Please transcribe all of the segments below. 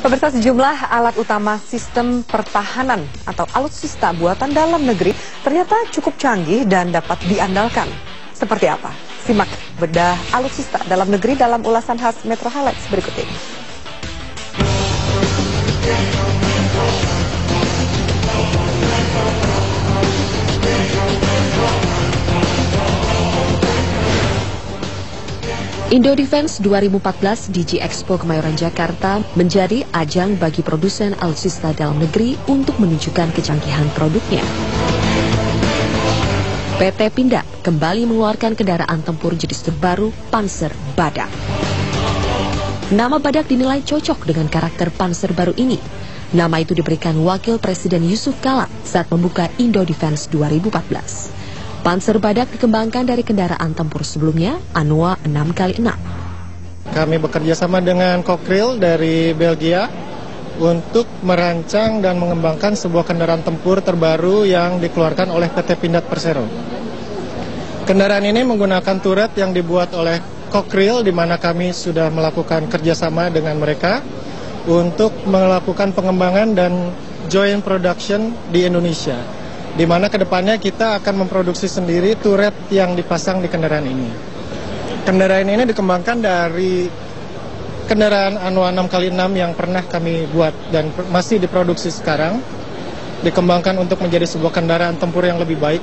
Pemirsa, sejumlah alat utama sistem pertahanan atau alutsista buatan dalam negeri ternyata cukup canggih dan dapat diandalkan. Seperti apa? Simak bedah alutsista dalam negeri dalam ulasan khas Metro Highlights berikut ini. Indo Defense 2014 di G-Expo Kemayoran Jakarta menjadi ajang bagi produsen alutsista dalam negeri untuk menunjukkan kecanggihan produknya. PT Pindad kembali mengeluarkan kendaraan tempur jenis terbaru Panzer Badak. Nama Badak dinilai cocok dengan karakter Panzer baru ini. Nama itu diberikan Wakil Presiden Yusuf Kala saat membuka Indo Defense 2014. Panzer Badak dikembangkan dari kendaraan tempur sebelumnya, Anoa 6x6. Kami bekerja sama dengan Kokril dari Belgia untuk merancang dan mengembangkan sebuah kendaraan tempur terbaru yang dikeluarkan oleh PT Pindad Persero. Kendaraan ini menggunakan turret yang dibuat oleh Kokril, di mana kami sudah melakukan kerjasama dengan mereka untuk melakukan pengembangan dan joint production di Indonesia, di mana kedepannya kita akan memproduksi sendiri turret yang dipasang di kendaraan ini. Kendaraan ini dikembangkan dari kendaraan Anoa 6x6 yang pernah kami buat dan masih diproduksi sekarang, dikembangkan untuk menjadi sebuah kendaraan tempur yang lebih baik.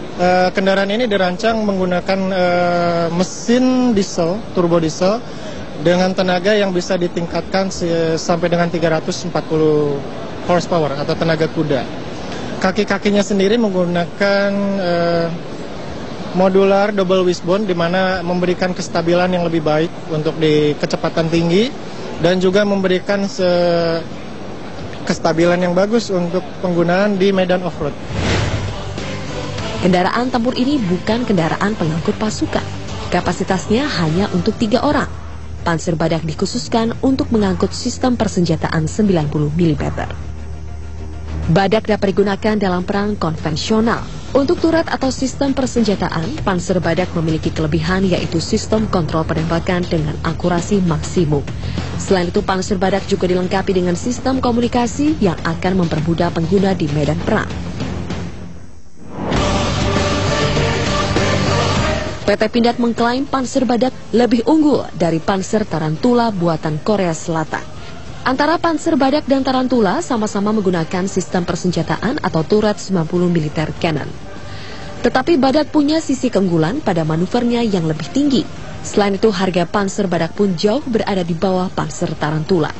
Kendaraan ini dirancang menggunakan mesin diesel, turbo diesel, dengan tenaga yang bisa ditingkatkan sampai dengan 340 horsepower atau tenaga kuda. Kaki-kakinya sendiri menggunakan modular double wishbone, di mana memberikan kestabilan yang lebih baik untuk di kecepatan tinggi dan juga memberikan kestabilan yang bagus untuk penggunaan di medan off-road. Kendaraan tempur ini bukan kendaraan pengangkut pasukan. Kapasitasnya hanya untuk 3 orang. Panzer Badak dikhususkan untuk mengangkut sistem persenjataan 90 mm. Badak dapat digunakan dalam perang konvensional. Untuk turret atau sistem persenjataan, Panzer Badak memiliki kelebihan yaitu sistem kontrol penembakan dengan akurasi maksimum. Selain itu, Panzer Badak juga dilengkapi dengan sistem komunikasi yang akan mempermudah pengguna di medan perang. PT Pindad mengklaim Panzer Badak lebih unggul dari Panzer Tarantula buatan Korea Selatan. Antara Panzer Badak dan Tarantula sama-sama menggunakan sistem persenjataan atau turret 90 mm cannon. Tetapi Badak punya sisi keunggulan pada manuvernya yang lebih tinggi. Selain itu, harga Panzer Badak pun jauh berada di bawah Panzer Tarantula.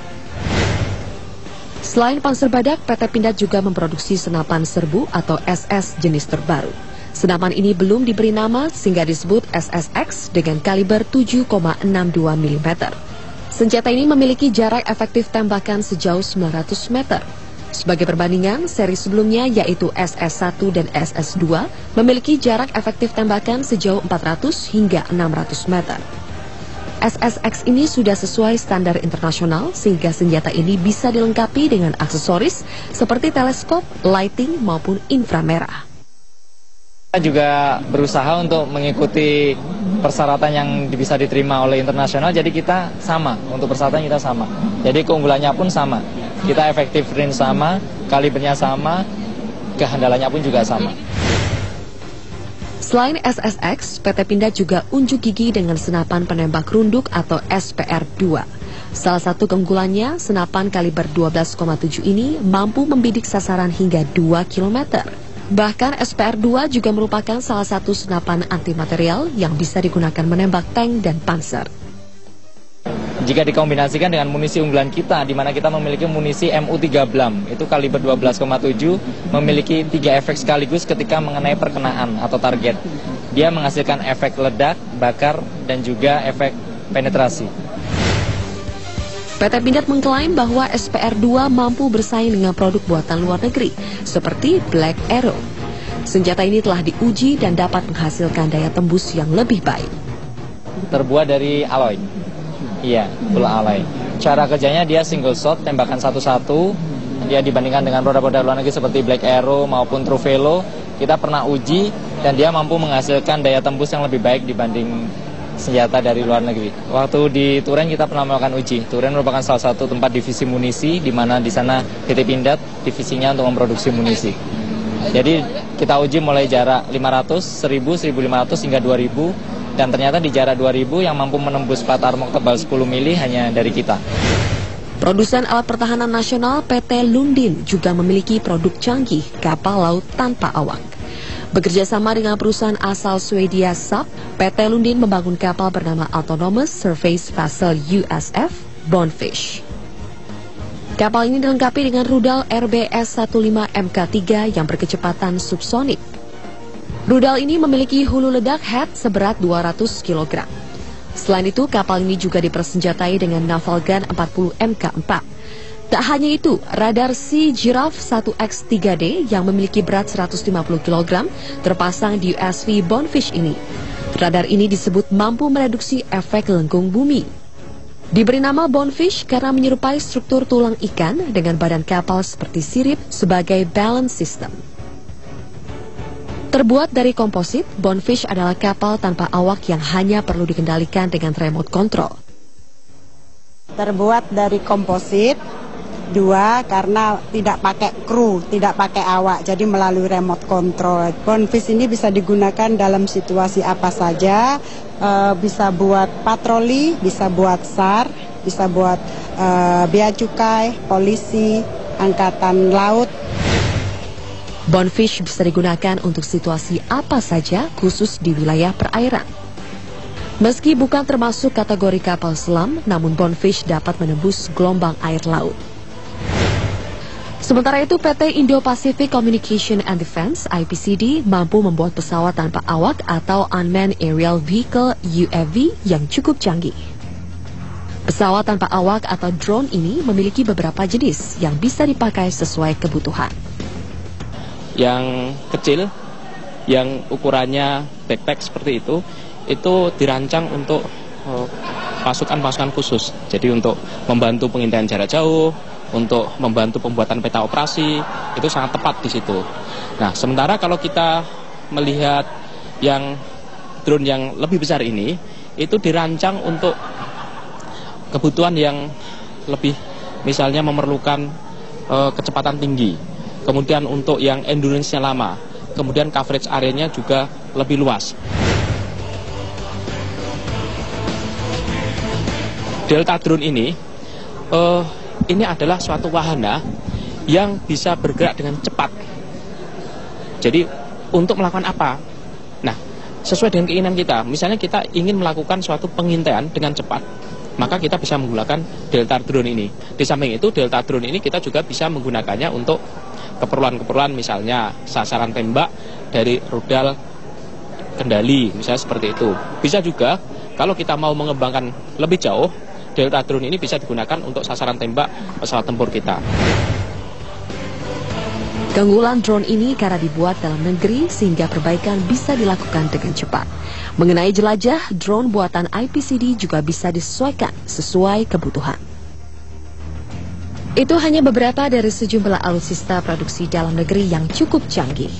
Selain Panzer Badak, PT Pindad juga memproduksi senapan serbu atau SS jenis terbaru. Senapan ini belum diberi nama sehingga disebut SSX dengan kaliber 7,62 mm. Senjata ini memiliki jarak efektif tembakan sejauh 900 meter. Sebagai perbandingan, seri sebelumnya yaitu SS1 dan SS2 memiliki jarak efektif tembakan sejauh 400 hingga 600 meter. SSX ini sudah sesuai standar internasional sehingga senjata ini bisa dilengkapi dengan aksesoris seperti teleskop, lighting maupun inframerah. Kita juga berusaha untuk mengikuti persyaratan yang bisa diterima oleh internasional, jadi kita sama, untuk persyaratan kita sama. Jadi keunggulannya pun sama, kita efektif range sama, kalibernya sama, kehandalannya pun juga sama. Selain SSX, PT Pindad juga unjuk gigi dengan senapan penembak runduk atau SPR-2. Salah satu keunggulannya, senapan kaliber 12,7 ini mampu membidik sasaran hingga 2 km. Bahkan SPR-2 juga merupakan salah satu senapan antimaterial yang bisa digunakan menembak tank dan panser. Jika dikombinasikan dengan munisi unggulan kita, di mana kita memiliki munisi MU3 Blam, itu kaliber 12,7, memiliki 3 efek sekaligus ketika mengenai perkenaan atau target. Dia menghasilkan efek ledak, bakar, dan juga efek penetrasi. PT Pindad mengklaim bahwa SPR-2 mampu bersaing dengan produk buatan luar negeri, seperti Black Arrow. Senjata ini telah diuji dan dapat menghasilkan daya tembus yang lebih baik. Terbuat dari alloy. Iya, full alloy. Cara kerjanya dia single shot, tembakan satu-satu. Dia dibandingkan dengan produk-produk luar negeri seperti Black Arrow maupun Truvelo, kita pernah uji dan dia mampu menghasilkan daya tembus yang lebih baik dibanding senjata dari luar negeri. Waktu di Turen kita pernah melakukan uji. Turen merupakan salah satu tempat divisi munisi, di mana di sana PT Pindad divisinya untuk memproduksi munisi. Jadi kita uji mulai jarak 500, 1000, 1500 hingga 2000, dan ternyata di jarak 2000 yang mampu menembus plat armor tebal 10 mili hanya dari kita. Produsen alat pertahanan nasional PT Lundin juga memiliki produk canggih kapal laut tanpa awak. Bekerja sama dengan perusahaan asal Swedia Saab, PT Lundin membangun kapal bernama Autonomous Surface Vessel USF Bonefish. Kapal ini dilengkapi dengan rudal RBS-15 Mk3 yang berkecepatan subsonik. Rudal ini memiliki hulu ledak head seberat 200 kg. Selain itu, kapal ini juga dipersenjatai dengan naval gun 40 Mk4. Tak hanya itu, radar Sea Giraffe 1X3D yang memiliki berat 150 kg terpasang di USV Bonefish ini. Radar ini disebut mampu mereduksi efek lengkung bumi. Diberi nama Bonefish karena menyerupai struktur tulang ikan dengan badan kapal seperti sirip sebagai balance system. Terbuat dari komposit, Bonefish adalah kapal tanpa awak yang hanya perlu dikendalikan dengan remote control. Terbuat dari komposit, 2 karena tidak pakai kru, tidak pakai awak, jadi melalui remote control. Bonefish ini bisa digunakan dalam situasi apa saja, bisa buat patroli, bisa buat SAR, bisa buat bea cukai, polisi, angkatan laut. Bonefish bisa digunakan untuk situasi apa saja, khusus di wilayah perairan. Meski bukan termasuk kategori kapal selam, namun Bonefish dapat menembus gelombang air laut. Sementara itu, PT Indo-Pacific Communication and Defense (IPCD) mampu membuat pesawat tanpa awak atau Unmanned Aerial Vehicle (UAV) yang cukup canggih. Pesawat tanpa awak atau drone ini memiliki beberapa jenis yang bisa dipakai sesuai kebutuhan. Yang kecil, yang ukurannya backpack seperti itu dirancang untuk pasukan-pasukan khusus. Jadi untuk membantu pengintaian jarak jauh, untuk membantu pembuatan peta operasi, itu sangat tepat di situ. Nah, sementara kalau kita melihat yang drone yang lebih besar ini, itu dirancang untuk kebutuhan yang lebih, misalnya memerlukan kecepatan tinggi, kemudian untuk yang endurance-nya lama, kemudian coverage areanya juga lebih luas. Delta drone ini adalah suatu wahana yang bisa bergerak dengan cepat. Jadi untuk melakukan apa? Nah, sesuai dengan keinginan kita. Misalnya kita ingin melakukan suatu pengintaian dengan cepat, maka kita bisa menggunakan Delta drone ini. Di samping itu, Delta drone ini kita juga bisa menggunakannya untuk keperluan-keperluan, misalnya sasaran tembak dari rudal kendali, misalnya seperti itu. Bisa juga kalau kita mau mengembangkan lebih jauh, Delta drone ini bisa digunakan untuk sasaran tembak pesawat tempur kita. Keunggulan drone ini karena dibuat dalam negeri sehingga perbaikan bisa dilakukan dengan cepat. Mengenai jelajah, drone buatan IPCD juga bisa disesuaikan sesuai kebutuhan. Itu hanya beberapa dari sejumlah alutsista produksi dalam negeri yang cukup canggih.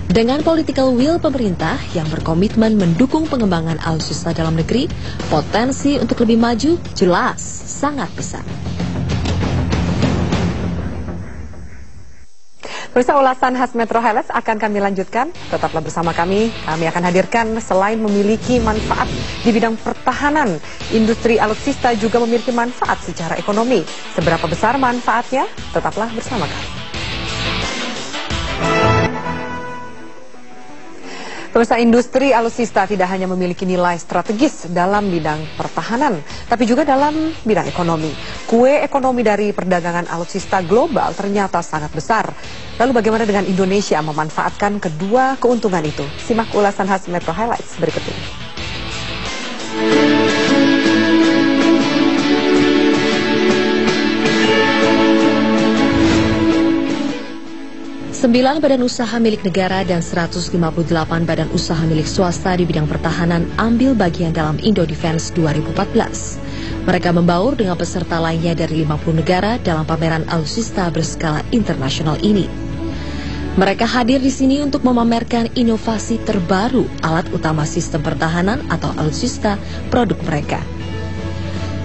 Dengan political will pemerintah yang berkomitmen mendukung pengembangan alutsista dalam negeri, potensi untuk lebih maju jelas sangat besar. Pemirsa, ulasan khas Metro Highlights akan kami lanjutkan. Tetaplah bersama kami. Kami akan hadirkan selain memiliki manfaat di bidang pertahanan, industri alutsista juga memiliki manfaat secara ekonomi. Seberapa besar manfaatnya? Tetaplah bersama kami. Pemirsa, industri alutsista tidak hanya memiliki nilai strategis dalam bidang pertahanan, tapi juga dalam bidang ekonomi. Kue ekonomi dari perdagangan alutsista global ternyata sangat besar. Lalu bagaimana dengan Indonesia memanfaatkan kedua keuntungan itu? Simak ulasan khas Metro Highlights berikut ini. 9 badan usaha milik negara dan 158 badan usaha milik swasta di bidang pertahanan ambil bagian dalam Indo Defense 2014. Mereka membaur dengan peserta lainnya dari 50 negara dalam pameran alutsista berskala internasional ini. Mereka hadir di sini untuk memamerkan inovasi terbaru alat utama sistem pertahanan atau alutsista produk mereka.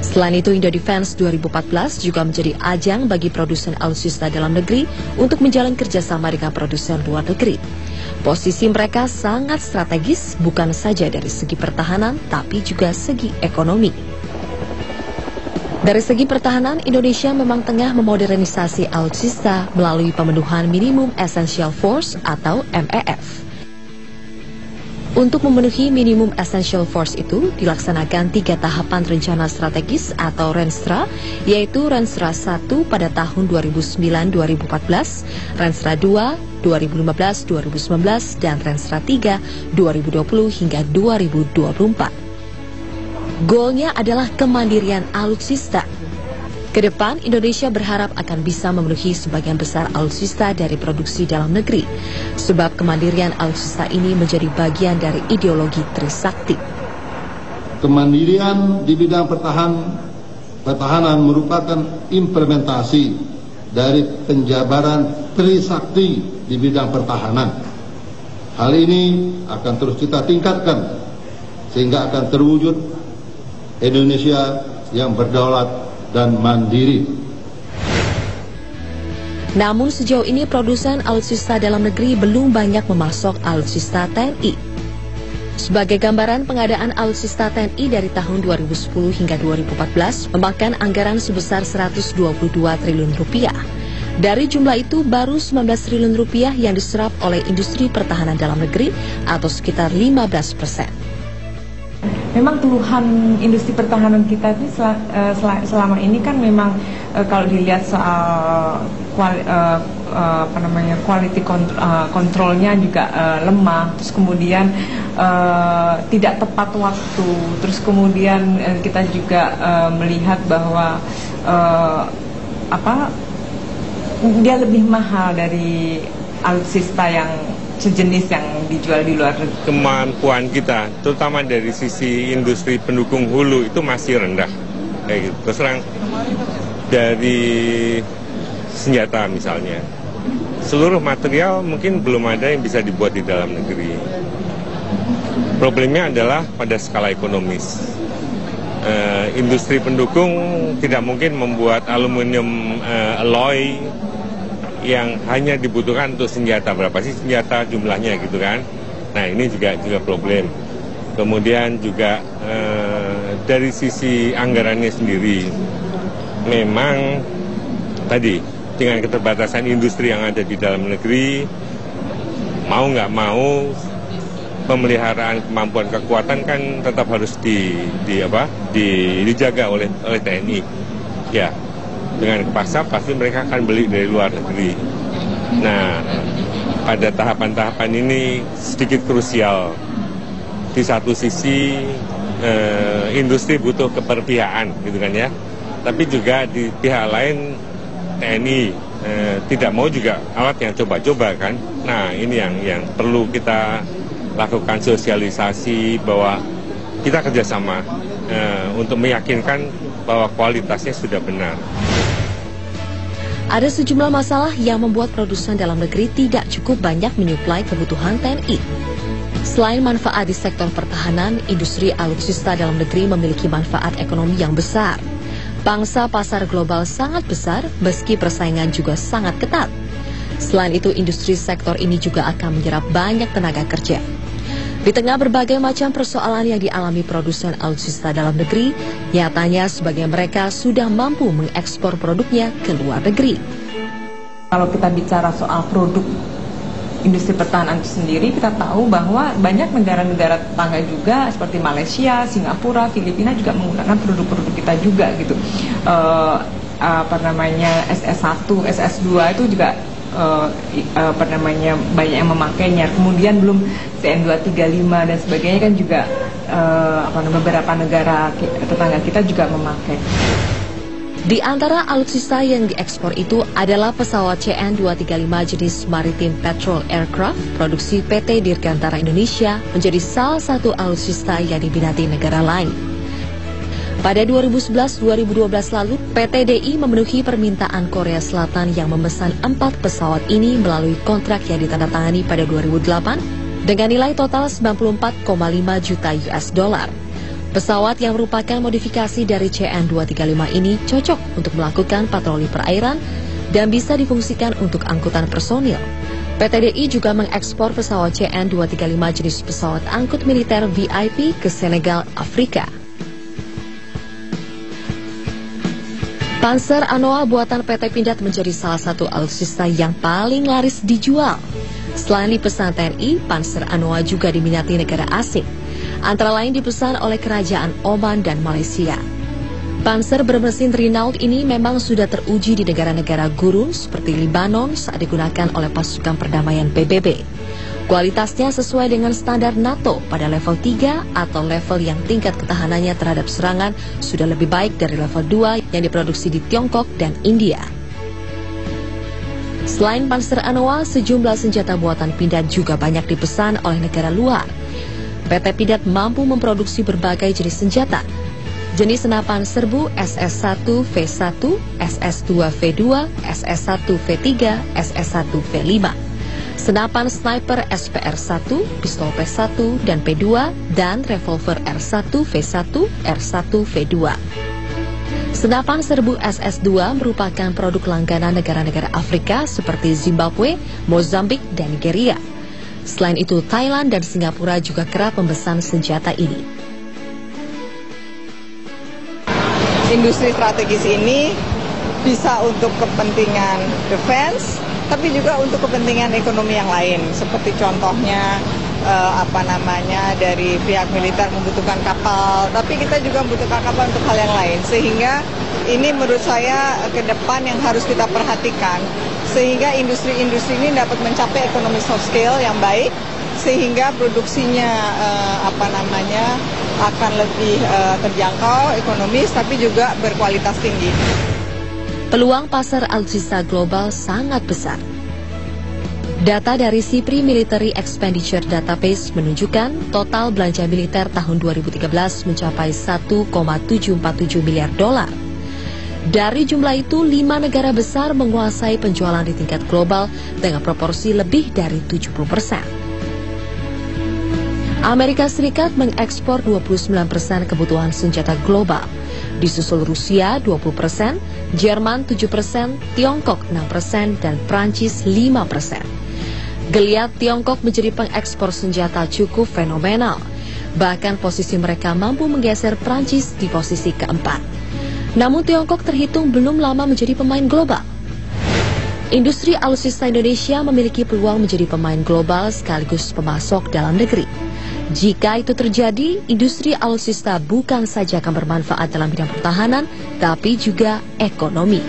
Selain itu, Indodefense 2014 juga menjadi ajang bagi produsen alutsista dalam negeri untuk menjalin kerjasama dengan produsen luar negeri. Posisi mereka sangat strategis bukan saja dari segi pertahanan, tapi juga segi ekonomi. Dari segi pertahanan, Indonesia memang tengah memodernisasi alutsista melalui pemenuhan Minimum Essential Force atau MEF. Untuk memenuhi Minimum Essential Force itu, dilaksanakan 3 tahapan rencana strategis atau Renstra, yaitu Renstra 1 pada tahun 2009-2014, Renstra 2, 2015-2019, dan Renstra 3, 2020 hingga 2024. Goalnya adalah kemandirian alutsista. Kedepan, Indonesia berharap akan bisa memenuhi sebagian besar alutsista dari produksi dalam negeri, sebab kemandirian alutsista ini menjadi bagian dari ideologi Trisakti. Kemandirian di bidang pertahanan merupakan implementasi dari penjabaran Trisakti di bidang pertahanan. Hal ini akan terus kita tingkatkan sehingga akan terwujud Indonesia yang berdaulat dan mandiri. Namun sejauh ini produsen alutsista dalam negeri belum banyak memasok alutsista TNI. Sebagai gambaran, pengadaan alutsista TNI dari tahun 2010 hingga 2014 memakan anggaran sebesar 122 triliun rupiah. Dari jumlah itu, baru 19 triliun rupiah yang diserap oleh industri pertahanan dalam negeri atau sekitar 15%. Memang keluhan industri pertahanan kita ini selama ini kan memang kalau dilihat soal quality controlnya juga lemah, terus kemudian tidak tepat waktu, terus kemudian kita juga melihat bahwa dia lebih mahal dari alutsista yang sejenis yang dijual di luar negeri. Kemampuan kita, terutama dari sisi industri pendukung hulu itu masih rendah, kayak gitu. Terus terang dari senjata misalnya, seluruh material mungkin belum ada yang bisa dibuat di dalam negeri. Problemnya adalah pada skala ekonomis. Industri pendukung tidak mungkin membuat aluminium alloy yang hanya dibutuhkan untuk senjata. Berapa sih senjata jumlahnya gitu kan. Nah ini juga problem. Kemudian juga dari sisi anggarannya sendiri, memang tadi dengan keterbatasan industri yang ada di dalam negeri, mau nggak mau pemeliharaan kemampuan kekuatan kan tetap harus dijaga oleh TNI. Ya. Dengan kepaksa pasti mereka akan beli dari luar negeri. Nah, pada tahapan-tahapan ini sedikit krusial. Di satu sisi industri butuh keberpihakan, gitu kan ya. Tapi juga di pihak lain TNI tidak mau juga alat yang coba-coba kan. Nah, ini yang perlu kita lakukan sosialisasi bahwa kita kerjasama untuk meyakinkan bahwa kualitasnya sudah benar. Ada sejumlah masalah yang membuat produsen dalam negeri tidak cukup banyak menyuplai kebutuhan TNI. Selain manfaat di sektor pertahanan, industri alutsista dalam negeri memiliki manfaat ekonomi yang besar. Pangsa pasar global sangat besar, meski persaingan juga sangat ketat. Selain itu, industri sektor ini juga akan menyerap banyak tenaga kerja. Di tengah berbagai macam persoalan yang dialami produsen alutsista dalam negeri, nyatanya sebagian mereka sudah mampu mengekspor produknya ke luar negeri. Kalau kita bicara soal produk industri pertahanan itu sendiri, kita tahu bahwa banyak negara-negara tetangga juga seperti Malaysia, Singapura, Filipina juga menggunakan produk-produk kita juga gitu. SS1, SS2 itu juga banyak yang memakainya. Kemudian belum TN235 dan sebagainya kan juga beberapa negara tetangga kita juga memakai. Di antara alutsista yang diekspor itu adalah pesawat CN235 jenis Maritime Patrol Aircraft produksi PT Dirgantara Indonesia, menjadi salah satu alutsista yang diminati negara lain. Pada 2011-2012 lalu, PT DI memenuhi permintaan Korea Selatan yang memesan 4 pesawat ini melalui kontrak yang ditandatangani pada 2008 dengan nilai total 94,5 juta US dollar. Pesawat yang merupakan modifikasi dari CN-235 ini cocok untuk melakukan patroli perairan dan bisa difungsikan untuk angkutan personil. PT DI juga mengekspor pesawat CN-235 jenis pesawat angkut militer VIP ke Senegal, Afrika. Panzer Anoa buatan PT Pindad menjadi salah satu alutsista yang paling laris dijual. Selain dipesan TNI, Panzer Anoa juga diminati negara asing. Antara lain dipesan oleh kerajaan Oman dan Malaysia. Panzer bermesin Renault ini memang sudah teruji di negara-negara gurun seperti Libanon saat digunakan oleh pasukan perdamaian PBB. Kualitasnya sesuai dengan standar NATO pada level 3 atau level yang tingkat ketahanannya terhadap serangan sudah lebih baik dari level 2 yang diproduksi di Tiongkok dan India. Selain Panzer Anoa, sejumlah senjata buatan Pindad juga banyak dipesan oleh negara luar. PT Pindad mampu memproduksi berbagai jenis senjata. Jenis senapan serbu SS1V1, SS2V2, SS1V3, SS1V5. Senapan sniper SPR1, pistol P1 dan P2, dan revolver R1, V1, R1, V2. Senapan serbu SS2 merupakan produk langganan negara-negara Afrika seperti Zimbabwe, Mozambik, dan Nigeria. Selain itu, Thailand dan Singapura juga kerap memesan senjata ini. Industri strategis ini bisa untuk kepentingan defense, tapi juga untuk kepentingan ekonomi yang lain, seperti contohnya dari pihak militer membutuhkan kapal, tapi kita juga membutuhkan kapal untuk hal yang lain, sehingga ini menurut saya ke depan yang harus kita perhatikan, sehingga industri-industri ini dapat mencapai ekonomi soft scale yang baik, sehingga produksinya akan lebih terjangkau, ekonomis, tapi juga berkualitas tinggi. Peluang pasar alutsista global sangat besar. Data dari SIPRI Military Expenditure Database menunjukkan total belanja militer tahun 2013 mencapai 1,747 miliar dolar. Dari jumlah itu, 5 negara besar menguasai penjualan di tingkat global dengan proporsi lebih dari 70%. Amerika Serikat mengekspor 29% kebutuhan senjata global. Disusul Rusia 20%, Jerman 7%, Tiongkok 6%, dan Prancis 5%. Geliat Tiongkok menjadi pengekspor senjata cukup fenomenal. Bahkan posisi mereka mampu menggeser Prancis di posisi keempat. Namun Tiongkok terhitung belum lama menjadi pemain global. Industri alutsista Indonesia memiliki peluang menjadi pemain global sekaligus pemasok dalam negeri. Jika itu terjadi, industri alutsista bukan saja akan bermanfaat dalam bidang pertahanan, tapi juga ekonomi.